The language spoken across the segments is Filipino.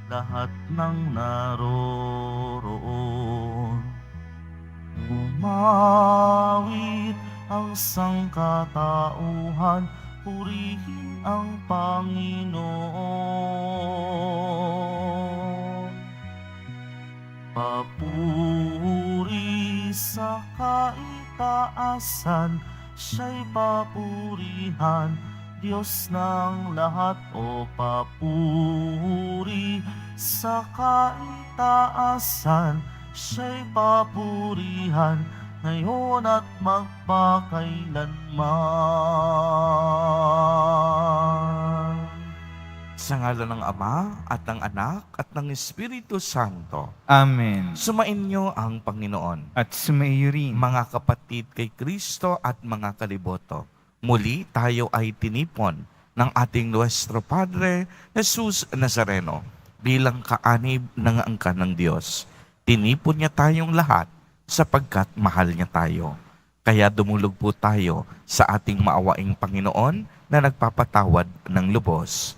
lahat ng naroroon. Umawit ang sangkatauhan, purihin ang Panginoon. Papuri sa kaitaasan, siya'y papurihan, Diyos ng lahat. O papuri sa kaitaasan, siya'y papurihan, ngayon at magpakailanman. Sa ngalan ng Ama, at ng Anak, at ng Espiritu Santo. Amen. Sumainyo ang Panginoon. At sumaiyo rin. Mga kapatid kay Kristo at mga kaliboto, muli tayo ay tinipon ng ating Nuestro Padre Jesus Nazareno bilang kaanib ng angkan ng Diyos. Tinipon niya tayong lahat sapagkat mahal niya tayo. Kaya dumulog po tayo sa ating maawaing Panginoon na nagpapatawad ng lubos.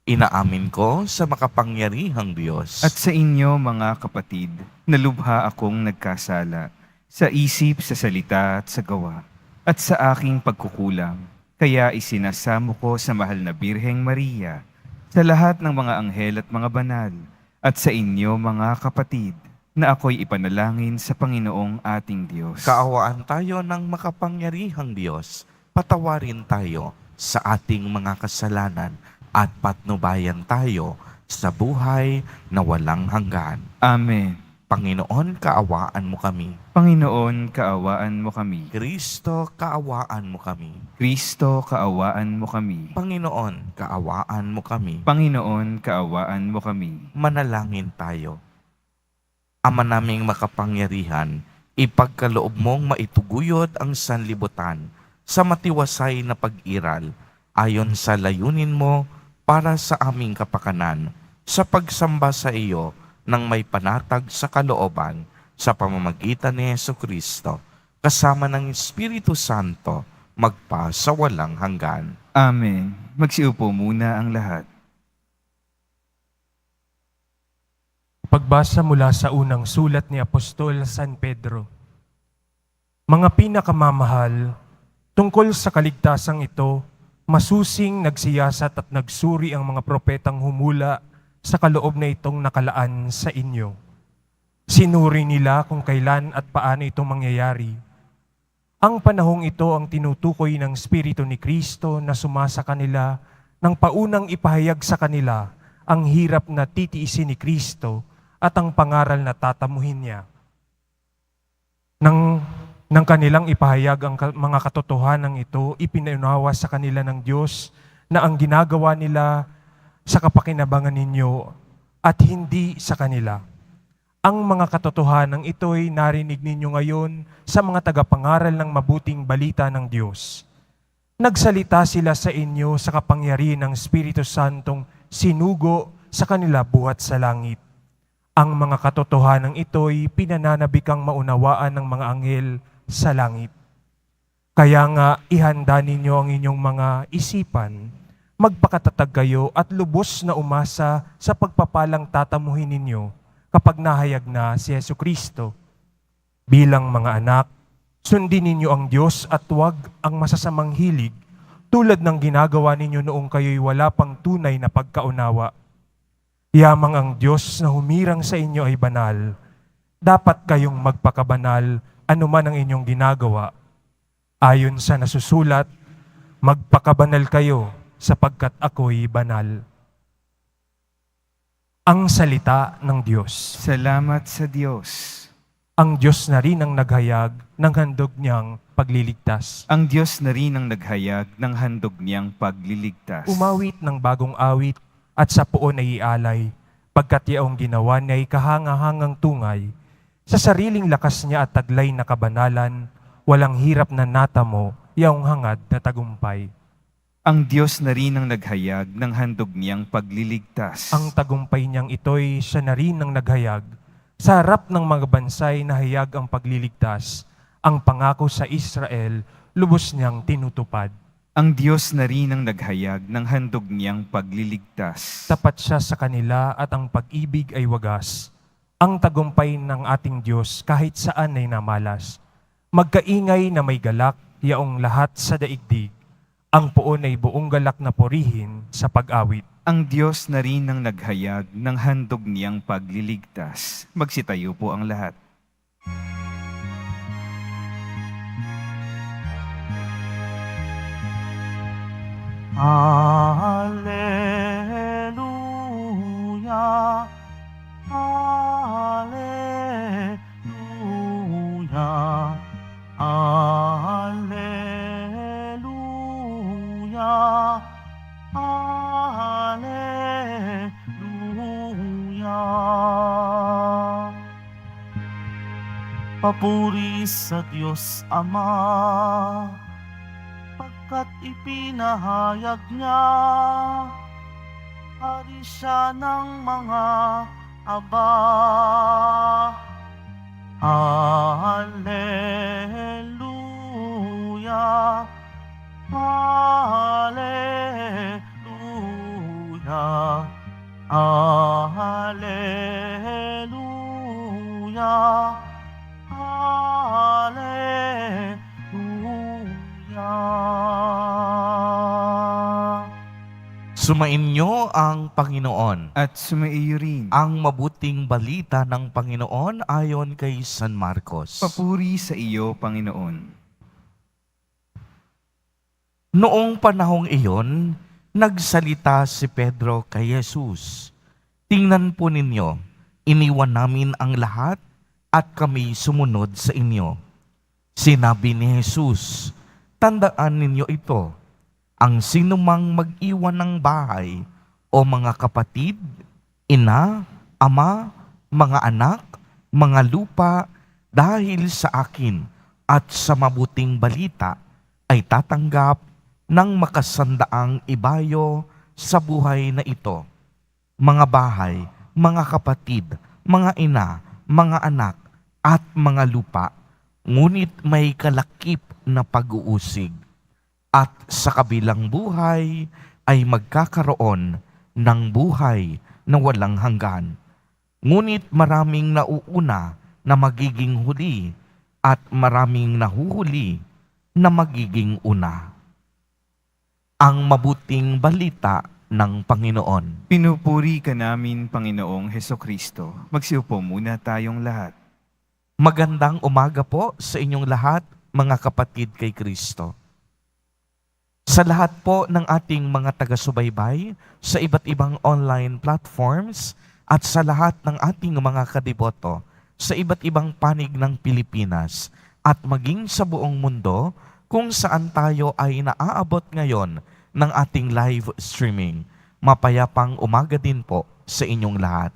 Inaamin ko sa makapangyarihang Diyos At sa inyo, mga kapatid, na lubha akong nagkasala sa isip, sa salita at sa gawa, at sa aking pagkukulang. Kaya isinasamo ko sa mahal na Birheng Maria, sa lahat ng mga anghel at mga banal, at sa inyo, mga kapatid, na ako'y ipanalangin sa Panginoong ating Diyos. Kaawaan tayo ng makapangyarihang Diyos. Patawarin tayo sa ating mga kasalanan at patnubayan tayo sa buhay na walang hanggan. Amen. Panginoon, kaawaan mo kami. Panginoon, kaawaan mo kami. Kristo, kaawaan mo kami. Kristo, kaawaan mo kami. Panginoon, kaawaan mo kami. Panginoon, kaawaan mo kami. Manalangin tayo. Ama naming makapangyarihan, ipagkaloob mong maituguyod ang sanlibutan sa matiwasay na pag-iral ayon sa layunin mo para sa aming kapakanan, sa pagsamba sa iyo ng may panatag sa kalooban sa pamamagitan ni Jesucristo, kasama ng Espiritu Santo, magpa sa walang hanggan. Amen. Magsiupo muna ang lahat. Pagbasa mula sa unang sulat ni Apostol San Pedro. Mga pinakamamahal, tungkol sa kaligtasang ito, masusing nagsiyasat at nagsuri ang mga propetang humula sa kaloob na itong nakalaan sa inyo. Sinuri nila kung kailan at paano ito mangyayari. Ang panahong ito ang tinutukoy ng Espiritu ni Kristo na sumasa kanila nang paunang ipahayag sa kanila ang hirap na titiisin ni Kristo at ang pangaral na tatamuhin niya. Nang kanilang ipahayag ang mga katotohanan ito, ipinaunawa sa kanila ng Diyos na ang ginagawa nila sa kapakinabangan ninyo at hindi sa kanila. Ang mga katotohanan ito'y narinig ninyo ngayon sa mga tagapangaral ng mabuting balita ng Diyos. Nagsalita sila sa inyo sa kapangyarihan ng Espiritu Santong sinugo sa kanila buhat sa langit. Ang mga katotohanan ito'y pinananabikang maunawaan ng mga anghel sa langit. Kaya nga ihanda ninyo ang inyong mga isipan, magpakatatag kayo at lubos na umasa sa pagpapalang tatamuhin ninyo kapag nahayag na si Jesucristo. Bilang mga anak, sundin ninyo ang Diyos at huwag ang masasamang hilig tulad ng ginagawa ninyo noong kayo'y wala pang tunay na pagkaunawa. Yamang ang Diyos na humirang sa inyo ay banal. Dapat kayong magpakabanal anuman ang inyong ginagawa. Ayon sa nasusulat, magpakabanal kayo sapagkat ako'y banal. Ang salita ng Diyos. Salamat sa Diyos. Ang Diyos na rin ang naghayag ng handog niyang pagliligtas. Ang Diyos na rin ang naghayag ng handog niyang pagliligtas. Umawit ng bagong awit at sa puon ay ialay, pagkat yaong ginawa niya ay kahangahangang tungay. Sa sariling lakas niya at taglay na kabanalan, walang hirap na natamo, yaong hangad na tagumpay. Ang Diyos na rin ang naghayag ng handog niyang pagliligtas. Ang tagumpay niyang ito'y siya na rin ang naghayag. Sa harap ng mga bansay na hayag ang pagliligtas, ang pangako sa Israel, lubos niyang tinutupad. Ang Diyos na rin ang naghayag ng handog niyang pagliligtas. Tapat siya sa kanila at ang pag-ibig ay wagas. Ang tagumpay ng ating Diyos kahit saan ay namalas. Magkaingay na may galak, yaong lahat sa daigdig. Ang poon ay buong galak na purihin sa pag-awit. Ang Diyos na rin ang naghayag ng handog niyang pagliligtas. Magsitayo po ang lahat. Alleluia, Alleluia, Alleluia, Alleluia. Papuri sa Diyos Ama, pagkat ipinahayag niya, hari siya ng mga aba. Alleluia, Alleluia, Alleluia, Alleluia. Sumainyo ang Panginoon. At sumaiyo rin. Ang mabuting balita ng Panginoon ayon kay San Marcos. Papuri sa iyo, Panginoon. Noong panahong iyon, nagsalita si Pedro kay Jesus. Tingnan po ninyo, iniwan namin ang lahat at kami sumunod sa inyo. Sinabi ni Jesus, tandaan ninyo ito, ang sinumang mag-iwan ng bahay o mga kapatid, ina, ama, mga anak, mga lupa, dahil sa akin at sa mabuting balita, ay tatanggap ng makasandaang ibayo sa buhay na ito. Mga bahay, mga kapatid, mga ina, mga anak, at mga lupa, ngunit may kalakip na pag-uusig. At sa kabilang buhay ay magkakaroon ng buhay na walang hanggan. Ngunit maraming nauuna na magiging huli at maraming nahuhuli na magiging una. Ang mabuting balita ng Panginoon. Pinupuri ka namin, Panginoong Hesukristo. Magsiupo muna tayong lahat. Magandang umaga po sa inyong lahat, mga kapatid kay Kristo. Sa lahat po ng ating mga taga-subaybay sa iba't ibang online platforms at sa lahat ng ating mga kadiboto sa iba't ibang panig ng Pilipinas at maging sa buong mundo kung saan tayo ay naaabot ngayon ng ating live streaming. Mapayapang umaga din po sa inyong lahat.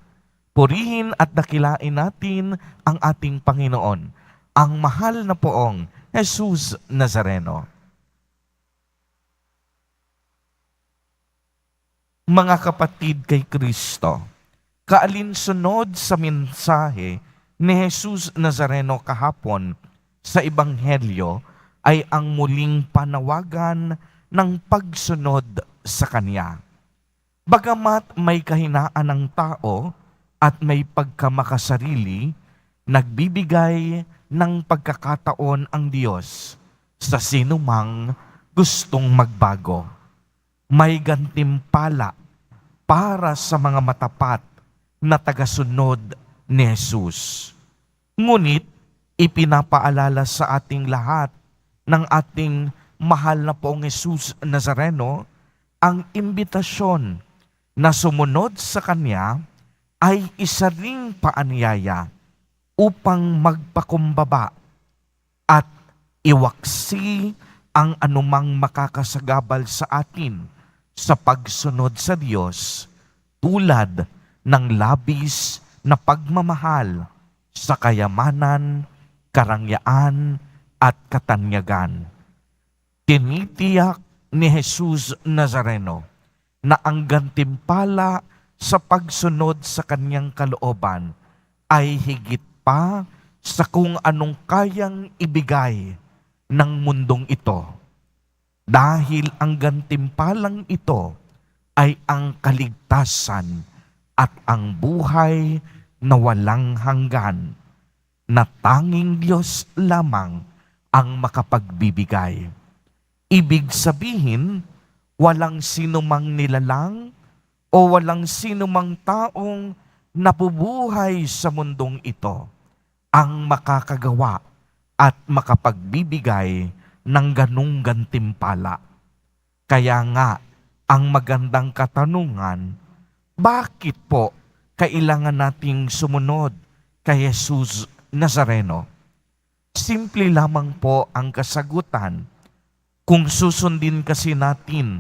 Purihin at dakilain natin ang ating Panginoon, ang mahal na poong Jesus Nazareno. Mga kapatid kay Kristo, kaalinsunod sa mensahe ni Jesus Nazareno kahapon sa Ebanghelyo ay ang muling panawagan ng pagsunod sa Kanya. Bagamat may kahinaan ng tao at may pagkamakasarili, nagbibigay ng pagkakataon ang Diyos sa sinumang gustong magbago. May gantimpala para sa mga matapat na tagasunod ni Jesus. Ngunit, ipinapaalala sa ating lahat ng ating mahal na poong Jesus Nazareno ang imbitasyon na sumunod sa Kanya ay isa ring paanyaya upang magpakumbaba at iwaksi ang anumang makakasagabal sa atin sa pagsunod sa Diyos tulad ng labis na pagmamahal sa kayamanan, karangyaan at katanyagan. Tinitiyak ni Jesus Nazareno na ang gantimpala sa pagsunod sa Kanyang kalooban ay higit pa sa kung anong kayang ibigay ng mundong ito. Dahil ang gantimpalang ito ay ang kaligtasan at ang buhay na walang hanggan, na tanging Diyos lamang ang makapagbibigay. Ibig sabihin, walang sinumang nilalang o walang sinumang taong nabubuhay sa mundong ito ang makakagawa at makapagbibigay ng ganung gantimpala. Kaya nga, ang magandang katanungan, bakit po kailangan nating sumunod kay Jesus Nazareno? Simple lamang po ang kasagutan. Kung susundin kasi natin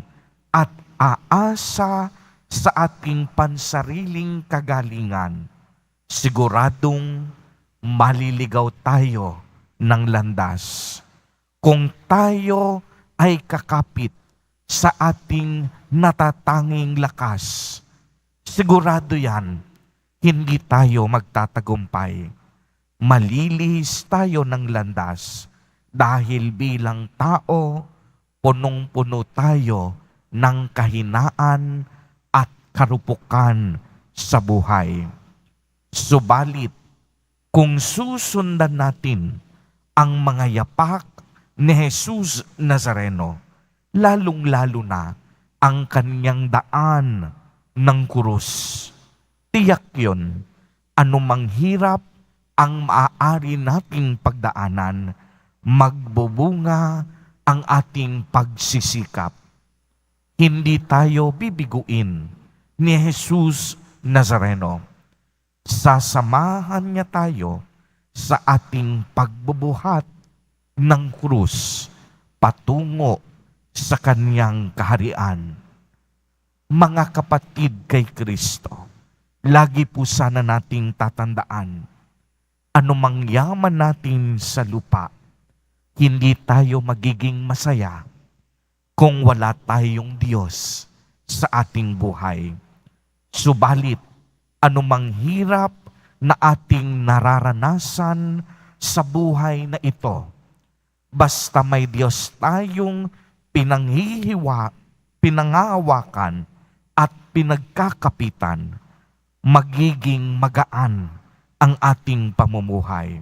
at aasa sa ating pansariling kagalingan, siguradong maliligaw tayo ng landas. Kung tayo ay kakapit sa ating natatanging lakas, sigurado yan, hindi tayo magtatagumpay. Malilihis tayo ng landas dahil bilang tao, punong-puno tayo ng kahinaan at karupukan sa buhay. Subalit, kung susundan natin ang mga yapak ni Jesus Nazareno, lalong-lalo na ang kanyang daan ng krus, tiyak yun, anumang hirap ang maaari nating pagdaanan, magbubunga ang ating pagsisikap. Hindi tayo bibiguin ni Jesus Nazareno. Sasamahan niya tayo sa ating pagbubuhat ng krus patungo sa kanyang kaharian. Mga kapatid kay Kristo, lagi po sana nating tatandaan, anumang yaman natin sa lupa, hindi tayo magiging masaya kung wala tayong Diyos sa ating buhay. Subalit, anumang hirap na ating nararanasan sa buhay na ito, basta may Diyos tayong pinangahawakan at pinagkakapitan, magiging magaan ang ating pamumuhay.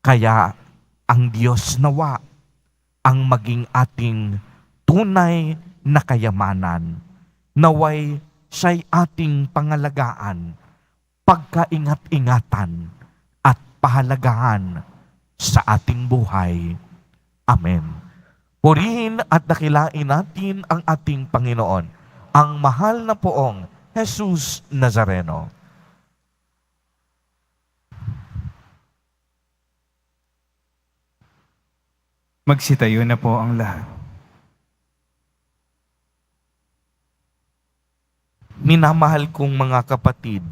Kaya ang Diyos nawa ang maging ating tunay na kayamanan. Naway siya'y ating pangalagaan, pagkaingat-ingatan at pahalagahan sa ating buhay. Amen. Purihin at dakilain natin ang ating Panginoon, ang mahal na poong Jesus Nazareno. Magsitayo na po ang lahat. Minamahal kong mga kapatid,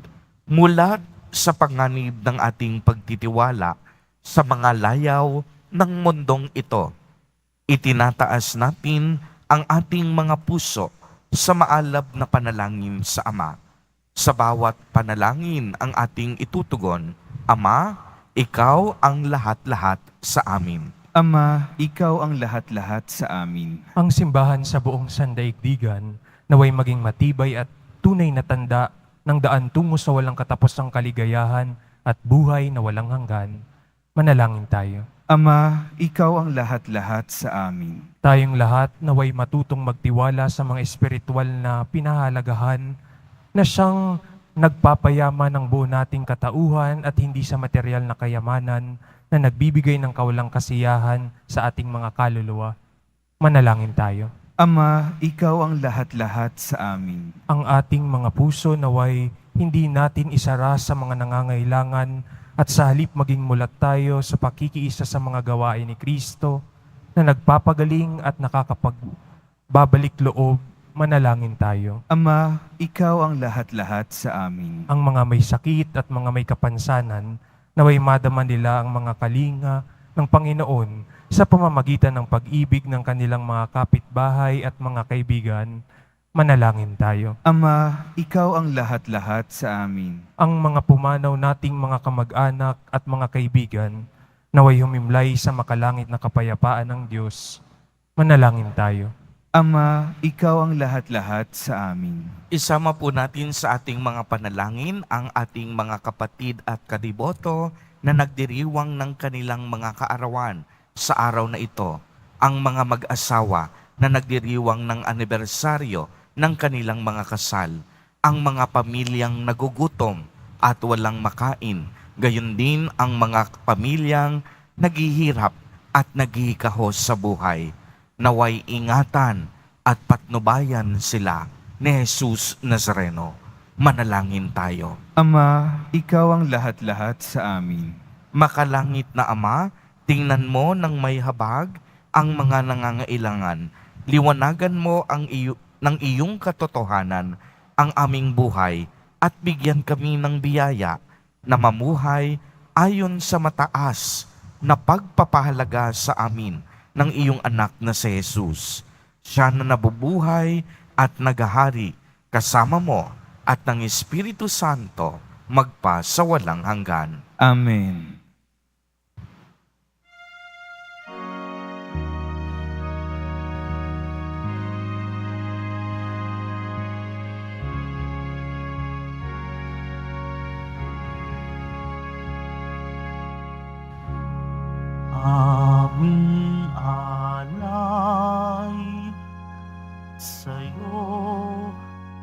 mula sa panganib ng ating pagtitiwala sa mga layaw ng mundong ito, itinataas natin ang ating mga puso sa maalab na panalangin sa Ama. Sa bawat panalangin ang ating itutugon, Ama, Ikaw ang lahat-lahat sa amin. Ama, Ikaw ang lahat-lahat sa amin. Ang simbahan sa buong sandaigdigan naway maging matibay at tunay na tanda ng daan tungo sa walang katapusang kaligayahan at buhay na walang hanggan. Manalangin tayo. Ama, Ikaw ang lahat-lahat sa amin. Tayong lahat naway matutong magtiwala sa mga espiritual na pinahalagahan na siyang nagpapayama ng buo nating katauhan at hindi sa material na kayamanan na nagbibigay ng kawalang kasiyahan sa ating mga kaluluwa. Manalangin tayo. Ama, Ikaw ang lahat-lahat sa amin. Ang ating mga puso naway hindi natin isara sa mga nangangailangan at sa halip maging mulat tayo sa pakikiisa sa mga gawain ni Kristo na nagpapagaling at nakakapagbabalik loob. Manalangin tayo. Ama, Ikaw ang lahat-lahat sa amin. Ang mga may sakit at mga may kapansanan, naway madama nila ang mga kalinga ng Panginoon sa pamamagitan ng pag-ibig ng kanilang mga kapitbahay at mga kaibigan. Manalangin tayo. Ama, Ikaw ang lahat-lahat sa amin. Ang mga pumanaw nating mga kamag-anak at mga kaibigan, naway humimlay sa makalangit na kapayapaan ng Diyos. Manalangin tayo. Ama, ikaw ang lahat-lahat sa amin. Isama po natin sa ating mga panalangin ang ating mga kapatid at kadiboto na nagdiriwang ng kanilang mga kaarawan sa araw na ito. Ang mga mag-asawa na nagdiriwang ng anibersaryo ng kanilang mga kasal. Ang mga pamilyang nagugutom at walang makain. Gayon din ang mga pamilyang naghihirap at naghihikahos sa buhay. Naway ingatan at patnubayan sila ni Jesus Nazareno. Manalangin tayo. Ama, ikaw ang lahat-lahat sa amin. Makalangit na Ama, tingnan mo ng may habag ang mga nangangailangan. Liwanagan mo ng iyong katotohanan ang aming buhay at bigyan kami ng biyaya na mamuhay ayon sa mataas na pagpapahalaga sa amin ng iyong anak na si Jesus. Siya na nabubuhay at naghahari kasama mo at ng Espiritu Santo magpa sa walang hanggan. Amen. Aming alay sa'yo,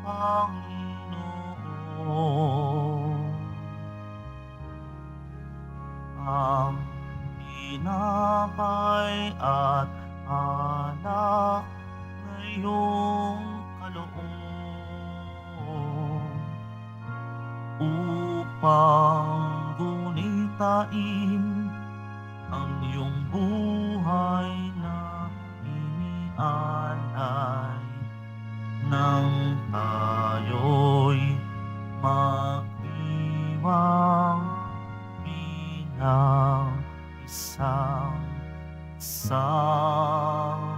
Panginoon. Ang tinapay at alak na iyong kaloob upang gunitain ang iyong buhay na inialay nang tayo'y magdiwang bilang isang sambayanan.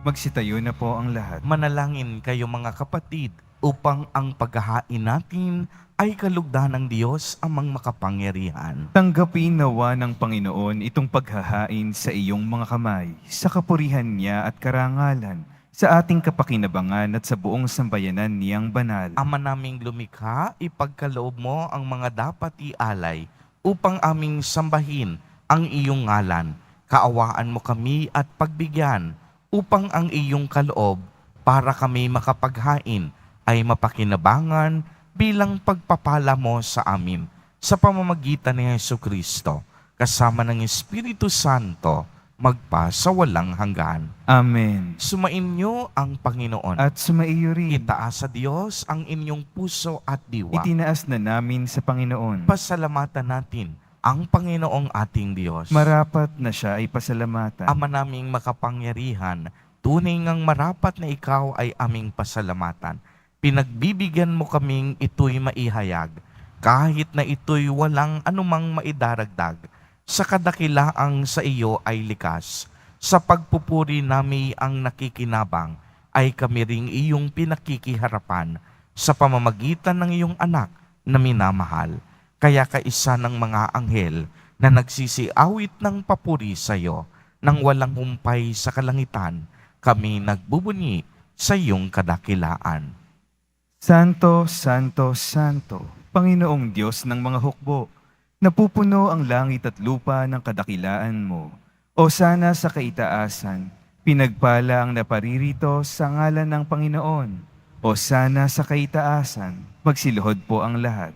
Magsitayo na po ang lahat. Manalangin kayo mga kapatid upang ang paghahain natin ay kalugdan ng Diyos amang makapangyarihan. Tanggapin nawa ng Panginoon itong paghahain sa iyong mga kamay, sa kapurihan niya at karangalan, sa ating kapakinabangan at sa buong sambayanan niyang banal. Ama naming lumikha, ipagkaloob mo ang mga dapat ialay upang aming sambahin ang iyong ngalan. Kaawaan mo kami at pagbigyan upang ang iyong kaloob para kami makapaghain ay mapakinabangan bilang pagpapala mo sa amin sa pamamagitan ni Jesucristo kasama ng Espiritu Santo magpa sa walang hanggan. Amen. Sumainyo ang Panginoon. At sumaiyo rin. Itaas sa Diyos ang inyong puso at diwa. Itinaas na namin sa Panginoon. Pasalamatan natin ang Panginoong ating Diyos. Marapat na siya ay pasalamatan. Ama naming makapangyarihan, tunay ngang marapat na ikaw ay aming pasalamatan. Pinagbibigyan mo kaming ito'y maihayag, kahit na ito'y walang anumang maidaragdag. Sa kadakilaang sa iyo ay likas. Sa pagpupuri nami ang nakikinabang, ay kami ring iyong pinakikiharapan sa pamamagitan ng iyong anak na minamahal. Kaya kaisa ng mga anghel na nagsisiawit ng papuri sa iyo, nang walang humpay sa kalangitan, kami nagbubunyi sa iyong kadakilaan. Santo, Santo, Santo, Panginoong Diyos ng mga hukbo, napupuno ang langit at lupa ng kadakilaan mo. O sana sa kaitaasan, pinagpala ang naparirito sa ngalan ng Panginoon. O sana sa kaitaasan, magsiluhod po ang lahat.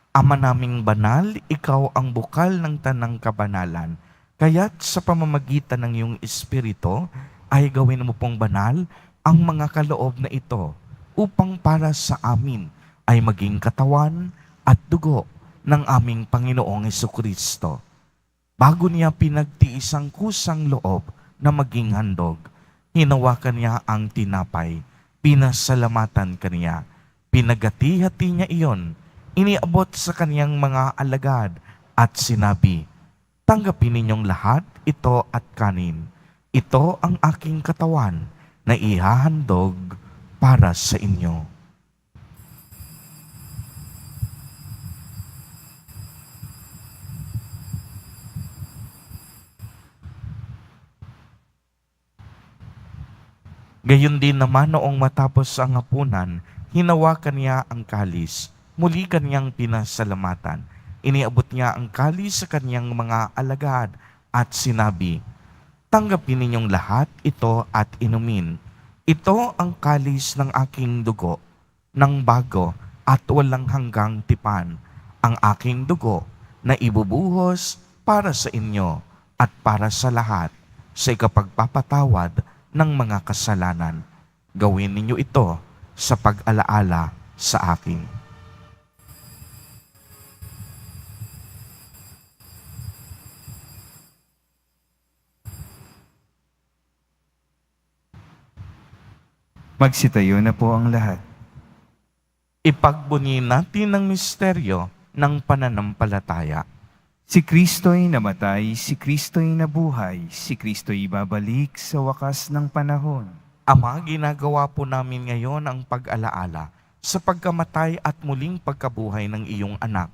Ama naming banal, ikaw ang bukal ng tanang kabanalan. Kaya't sa pamamagitan ng iyong Espiritu, ay gawin mo pong banal ang mga kaloob na ito upang para sa amin ay maging katawan at dugo ng aming Panginoong Jesucristo. Bago niya pinagtiis ang kusang loob na maging handog, hinawakan niya ang tinapay, pinasalamatan kaniya, pinagati-hati niya iyon, iniabot sa kaniyang mga alagad at sinabi, "Tanggapin ninyong lahat ito at kanin. Ito ang aking katawan na ihahandog para sa inyo." Gayon din naman noong matapos ang hapunan, hinawakan niya ang kalis. Muli kanyang pinasalamatan. Iniabot niya ang kalis sa kanyang mga alagad at sinabi, "Tanggapin ninyong lahat ito at inumin. Ito ang kalis ng aking dugo, ng bago at walang hanggang tipan, ang aking dugo na ibubuhos para sa inyo at para sa lahat sa ikapagpapatawad ng mga kasalanan. Gawin ninyo ito sa pag-alaala sa akin." Magsitayo na po ang lahat. Ipagbunyi natin ang misteryo ng pananampalataya. Si Kristo'y namatay, si Kristo'y nabuhay, si Kristo'y babalik sa wakas ng panahon. Ama, ginagawa po namin ngayon ang pag-alaala sa pagkamatay at muling pagkabuhay ng iyong anak.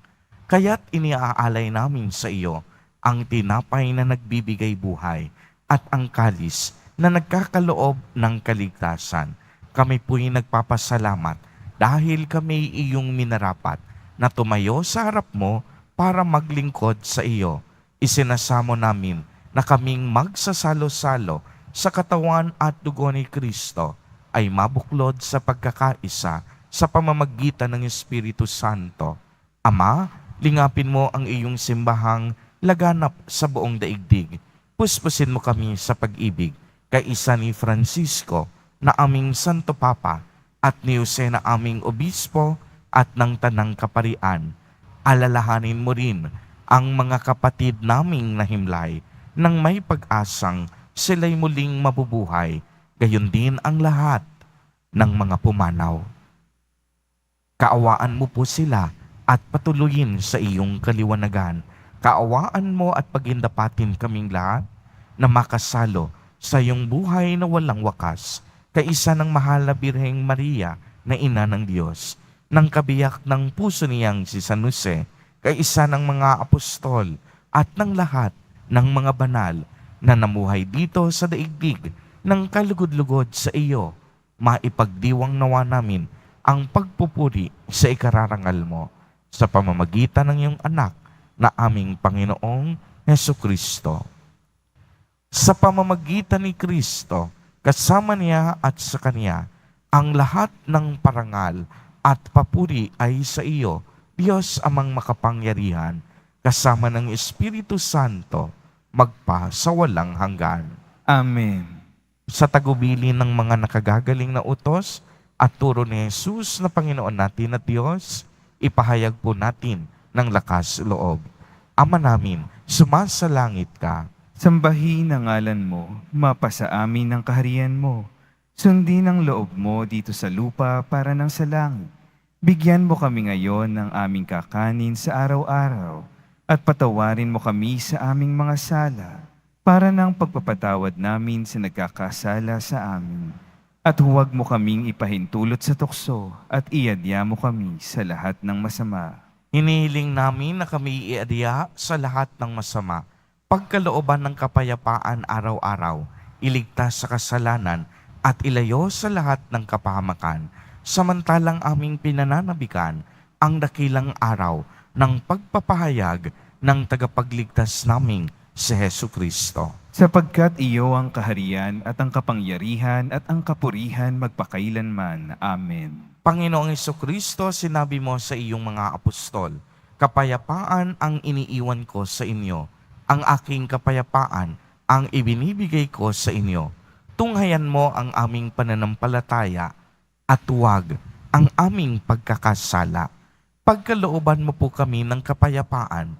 Kaya't iniaalay namin sa iyo ang tinapay na nagbibigay buhay at ang kalis na nagkakaloob ng kaligtasan. Kami po'y nagpapasalamat dahil kami iyong minarapat na tumayo sa harap mo para maglingkod sa iyo. Isinasamo namin na kaming magsasalo-salo sa katawan at dugo ni Kristo ay mabuklod sa pagkakaisa sa pamamagitan ng Espiritu Santo. Ama, lingapin mo ang iyong simbahang laganap sa buong daigdig. Puspusin mo kami sa pag-ibig kaisa ni Francisco na aming Santo Papa at ni Jose na aming Obispo at ng Tanang Kaparian. Alalahanin mo rin ang mga kapatid naming nahimlay nang may pag-asang sila'y muling mabubuhay, gayon din ang lahat ng mga pumanaw. Kaawaan mo po sila at patuloyin sa iyong kaliwanagan. Kaawaan mo at pagindapatin kaming lahat na makasalo sa iyong buhay na walang wakas, kaisa ng mahal na Birheng Maria na ina ng Diyos, ng kabiyak ng puso niyang si San Jose, kaisa ng mga apostol at ng lahat ng mga banal na namuhay dito sa daigdig ng kalugod-lugod sa iyo. Maipagdiwang nawa namin ang pagpupuri sa ikararangal mo sa pamamagitan ng iyong anak na aming Panginoong Hesukristo. Sa pamamagitan ni Kristo, kasama niya at sa Kanya, ang lahat ng parangal at papuri ay sa iyo, Diyos amang makapangyarihan, kasama ng Espiritu Santo, magpa sa walang hanggan. Amen. Sa tagubilin ng mga nakagagaling na utos at turo ni Jesus na Panginoon natin at Diyos, ipahayag po natin ng lakas loob. Ama namin, sumasalangit ka. Sambahin ang ngalan mo, mapasa amin ang kaharian mo. Sundin ang loob mo dito sa lupa para nang sa langit. Bigyan mo kami ngayon ng aming kakanin sa araw-araw at patawarin mo kami sa aming mga sala para ng pagpapatawad namin sa nagkakasala sa amin. At huwag mo kaming ipahintulot sa tukso at iadya mo kami sa lahat ng masama. Hinihiling namin na kami iadya sa lahat ng masama, pagkalooban ng kapayapaan araw-araw, iligtas sa kasalanan at ilayo sa lahat ng kapahamakan, samantalang aming pinananabikan ang dakilang araw ng pagpapahayag ng tagapagligtas naming si Hesukristo. Sapagkat iyo ang kaharian at ang kapangyarihan at ang kapurihan magpakailanman. Amen. Panginoong Hesukristo, sinabi mo sa iyong mga apostol, "Kapayapaan ang iniiwan ko sa inyo. Ang aking kapayapaan ang ibinibigay ko sa inyo. Tunghayan mo ang aming pananampalataya at huwag ang aming pagkakasala. Pagkalooban mo po kami ng kapayapaan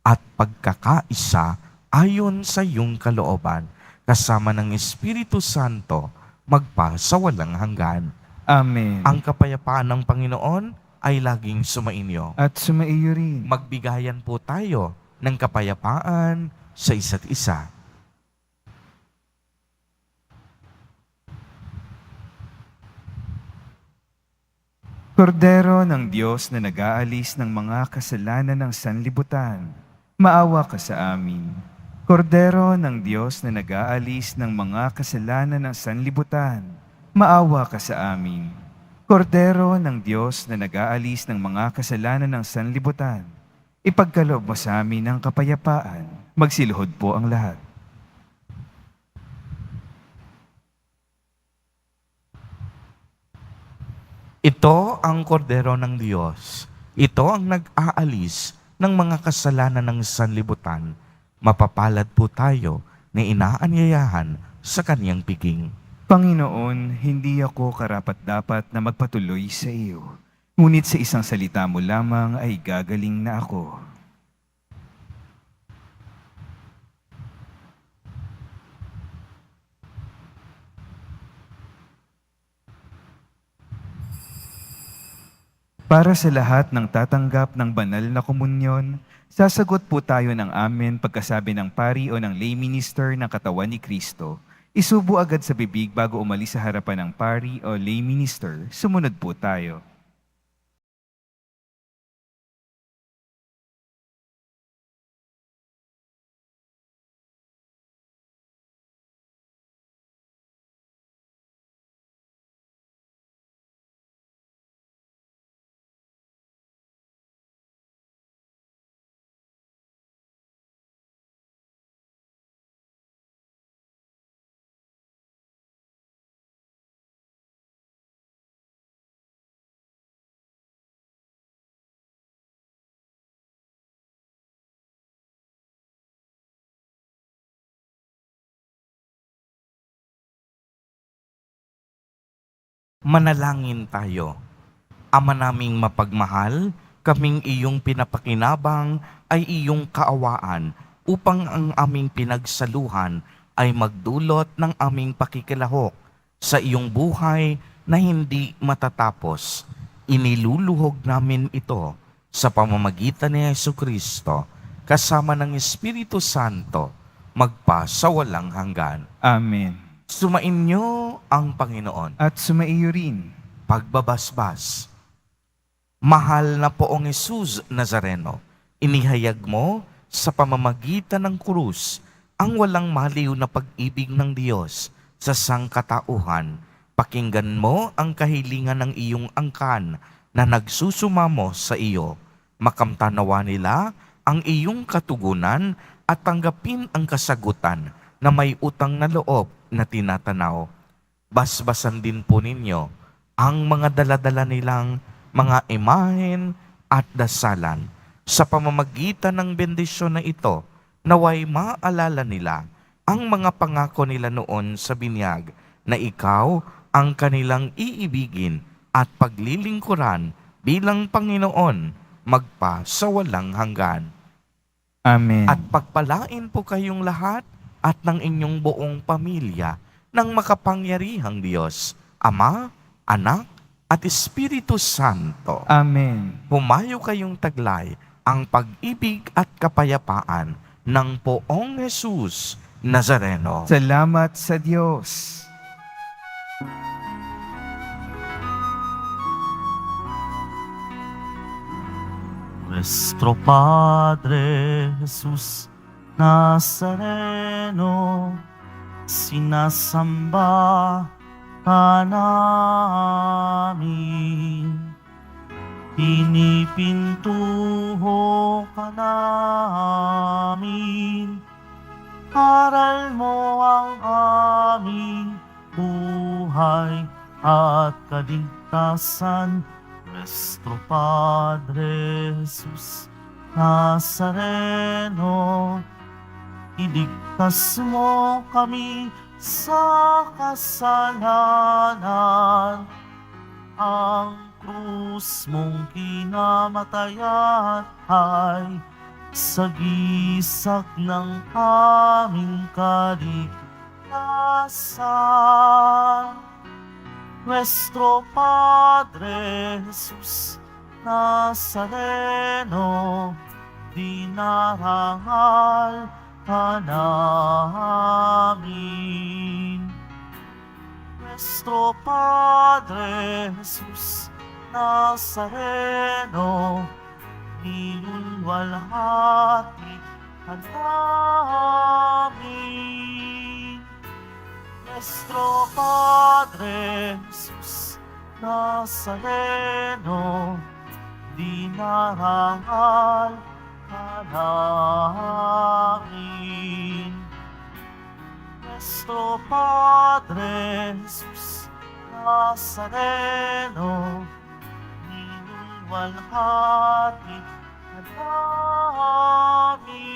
at pagkakaisa ayon sa iyong kalooban, kasama ng Espiritu Santo, magpa sa walang hanggan." Amen. Ang kapayapaan ng Panginoon ay laging sumainyo. At sumaiyo rin. Magbigayan po tayo ng kapayapaan sa isa't isa. Kordero ng Diyos na nag-aalis ng mga kasalanan ng sanlibutan, maawa ka sa amin. Kordero ng Diyos na nag-aalis ng mga kasalanan ng sanlibutan, Maawa ka sa amin. Kordero ng Diyos na nag-aalis ng mga kasalanan ng sanlibutan, ipagkaloob mo sa amin ang kapayapaan. Magsiluhod po ang lahat. Ito ang kordero ng Diyos. Ito ang nag-aalis ng mga kasalanan ng sanlibutan. Mapapalad po tayo na inaanyayahan sa kaniyang piging. Panginoon, hindi ako karapat-dapat na magpatuloy sa iyo. Ngunit sa isang salita mo lamang ay gagaling na ako. Para sa lahat ng tatanggap ng banal na komunyon, sasagot po tayo ng amen pagkasabi ng pari o ng lay minister ng katawan ni Kristo. Isubo agad sa bibig bago umalis sa harapan ng pari o lay minister. Sumunod po tayo. Manalangin tayo. Ama naming mapagmahal, kaming iyong pinapakinabang ay iyong kaawaan upang ang aming pinagsaluhan ay magdulot ng aming pakikilahok sa iyong buhay na hindi matatapos. Iniluluhog namin ito sa pamamagitan ni Jesucristo kasama ng Espiritu Santo magpa sa walang hanggan. Amen. Sumainyo ang Panginoon. At sumaiyo rin. Pagbabasbas. Mahal na Poong Jesus Nazareno, inihayag mo sa pamamagitan ng krus ang walang maliw na pag-ibig ng Diyos sa sangkatauhan. Pakinggan mo ang kahilingan ng iyong angkan na nagsusumamo sa iyo. Makamtanawa nila ang iyong katugunan at tanggapin ang kasagutan na may utang na loob na tinatanaw. Basbasan din po ninyo ang mga daladala nilang mga imahen at dasalan. Sa pamamagitan ng bendisyon na ito, naway maalala nila ang mga pangako nila noon sa binyag na ikaw ang kanilang iibigin at paglilingkuran bilang Panginoon magpa sa walang hanggan. Amen. At pagpalain po kayong lahat at ng inyong buong pamilya ng makapangyarihang Diyos, Ama, Anak, at Espiritu Santo. Amen. Humayo kayong taglay ang pag-ibig at kapayapaan ng Poong Jesus Nazareno. Salamat sa Diyos. Nuestro Padre Jesús Nazareno, sinasamba ka namin. Pinipintuho ka namin. Aral mo ang aming buhay at kaligtasan. Nuestro Padre Jesús Nazareno, iligtas mo kami sa kasalanan. Ang krus mong kinamatayan ay sagisag ng aming kaligtasan. Nuestro Padre Jesús Nazareno, dinarangal ka namin. Nuestro Padre Jesús Nazareno, nilulwalhati ka namin. Nuestro Padre Jesus Nazareno, dinarangal ka namin. Nuestro Padre Jesus Nazareno, ninuwalhati ka namin.